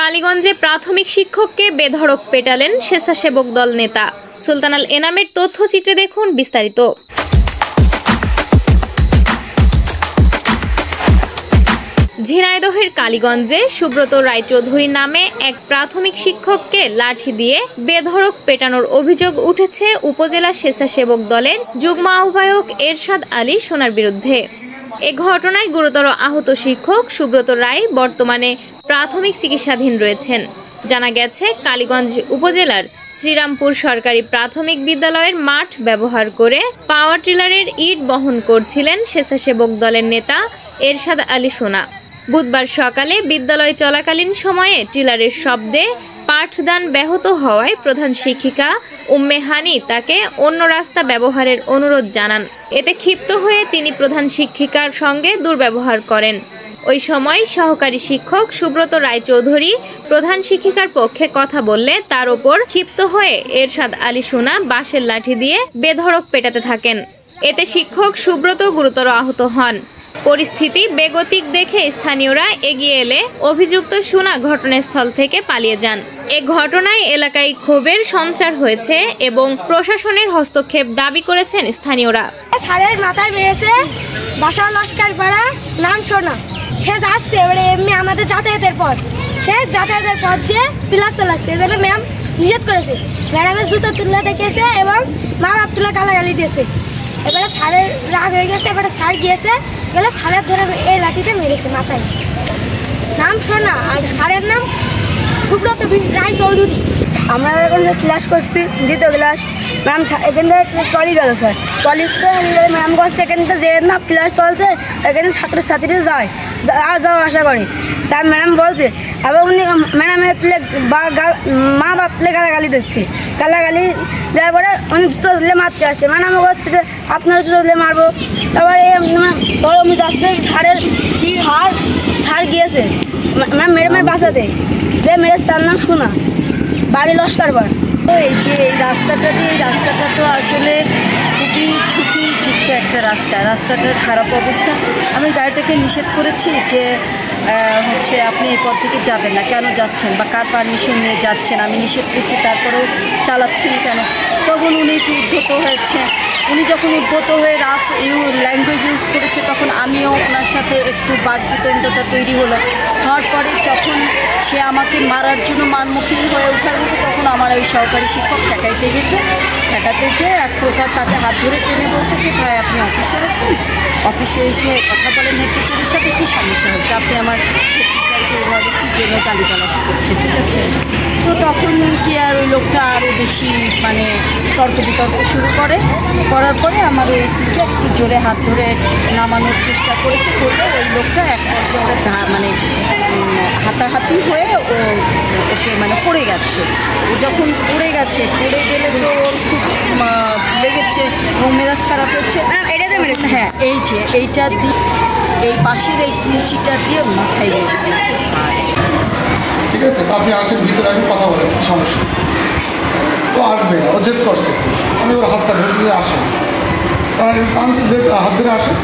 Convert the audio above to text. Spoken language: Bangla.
কালীগঞ্জে প্রাথমিক শিক্ষককে বেধড়ক পেটালেন স্বেচ্ছাসেবক দল নেতা। সুলতান আল এনামের তথ্যচিত্রে দেখুন বিস্তারিত। ঝিনাইদহের কালীগঞ্জে সুব্রত রায়চৌধুরী নামে এক প্রাথমিক শিক্ষককে লাঠি দিয়ে বেধড়ক পেটানোর অভিযোগ উঠেছে উপজেলা স্বেচ্ছাসেবক দলের যুগ্ম আহ্বায়ক এরশাদ আলী সোনার বিরুদ্ধে। এ ঘটনায় গুরুতর আহত শিক্ষক সুব্রত রায় বর্তমানে প্রাথমিক চিকিৎসাধীন রয়েছেন। জানা গেছে, কালীগঞ্জ উপজেলার শ্রীরামপুর সরকারি প্রাথমিক বিদ্যালয়ের মাঠ ব্যবহার করে পাওয়ার টিলারের ইট বহন করছিলেন স্বেচ্ছাসেবক দলের নেতা এরশাদ আলী সোনা। বুধবার সকালে বিদ্যালয় চলাকালীন সময়ে টিলারের শব্দে পাঠদান ব্যাহত হওয়ায় প্রধান শিক্ষিকা উম্মে হানি তাকে অন্য রাস্তা ব্যবহারের অনুরোধ জানান। এতে ক্ষিপ্ত হয়ে তিনি প্রধান শিক্ষিকার সঙ্গে দুর্ব্যবহার করেন। ওই সময় সহকারী শিক্ষক সুব্রত রায়চৌধুরী প্রধান শিক্ষিকার পক্ষে কথা বললে তার ওপর ক্ষিপ্ত হয়ে এরশাদ আলী সোনা বাঁশের লাঠি দিয়ে বেধড়ক পেটাতে থাকেন। এতে শিক্ষক সুব্রত গুরুতর আহত হন। পরিস্থিতি বেগতিক দেখে স্থানীয়রা এগিয়ে এলে অভিযুক্ত সোনা ঘটনাস্থল থেকে পালিয়ে যান। এ ঘটনায় এলাকায় ক্ষোভের সঞ্চার হয়েছে এবং প্রশাসনের হস্তক্ষেপ দাবি করেছেন স্থানীয়রা। সারের মাথায় মেরেছে, বাসা লস্কর পাড়া, নাম সোনা। সে যাচ্ছে এবারে এমনি আমাদের যাতায়াতের পথ, সে যাতায়াতের পথ দিয়ে পিলার চালাচ্ছে। এজন্য ম্যাম নিষেধ করেছে। ম্যাডামের জুতো তুলে দেখেছে এবং মা বাপ তুলে গালাগালি দিয়েছে। এবারে সারের রাগ হয়ে গেছে, এবারে সার গিয়েছে গেলে সারের ধরে এই লাঠিতে মেরেছে মাথায়। নাম সোনা আর সারের নাম সুব্রত রায়চৌধুরী। আমরা এখন ক্লাস করছি, দ্বিতীয় ক্লাস। ম্যাম এখান থেকে টলি গেল, স্যার টলিতে ম্যাম করছে এখান থেকে যে না ক্লাস চলছে এখানে ছাত্রছাত্রীরা যায় আর যাওয়া আশা করে। তার ম্যাডাম বলছে এবং উনি ম্যাডামের মা বাপ প্লে গালাগালি দিচ্ছে। গালাগালি দেওয়ার পরে উনি জুতো দিলে মারতে আসে। ম্যাডাম বলছে যে আপনারা জুতো দিলে মারবো। তারপরে আমি যাচ্ছে সার গিয়েছে ম্যাম মেরে বাঁচাতে, যে মেরেছে তার নাম সোনা, বাড়ি লস্করপাড়। এই যে এই রাস্তাটা তো আসলে খুবই ঝুঁকিযুক্ত একটা রাস্তাটার খারাপ অবস্থা। আমি গাড়িটাকে নিষেধ করেছি যে হচ্ছে আপনি এই পথ থেকে যাবেন না, কেন যাচ্ছেন বা কার পারমিশন নিয়ে যাচ্ছেন আমি নিষেধ করছি, তারপরেও চালাচ্ছেন কেন। তখন উনি একটু উদ্ধত হয়েছে। উনি যখন উদ্ধত হয়ে রাফ ল্যাঙ্গুয়েজ ইউজ করেছে তখন আমিও ওনার সাথে একটু বাকবিতণ্ডতা তৈরি হওয়ার পরে যখন সে আমাকে মারার জন্য মারমুখী হয়ে ওঠার মতো তখন আমার ওই সহকারী শিক্ষক ঠেকাইতে গেছে। ঠেকাতে যেয়ে এক প্রকার তাতে হাত ধরে টেনে বলছে যে ভাই আপনি অফিসে আসেন, অফিসে এসে কথা বলেন হেড টিচারের সাথে, কী সমস্যা হয়েছে, আপনি আমার হেড টিচারকে এভাবে কী জন্য গালিগালাজ করছে, ঠিক আছে। তো তখন কি আর ওই লোকটা আরও বেশি মানে তর্ক বিতর্ক শুরু করার পরে আমার ওই টিচার একটু জোরে হাত ধরে নামানোর চেষ্টা করেছে। করলে ওই লোকটা এক পর্যায়ে ওরা মানে হাতাহাতি হয়ে ওকে মানে পড়ে গেছে। ও যখন পড়ে গেলে তো ওর খুব লেগেছে এবং মেজাজ খারাপ হয়েছে। হ্যাঁ, এই যে এইটা দিয়ে এই পাশের এই কুঞ্চিটা দিয়ে মাথায় লেগে দিয়েছে। ঠিক আছে, আপনি আসেন ভিতরে, আসেন কথা বলেন, কী সমস্যা। ও আসবে না, ও জেদ করছে। আমি ওর হাতটা ধরে আসেন, হাত ধরে আসেন,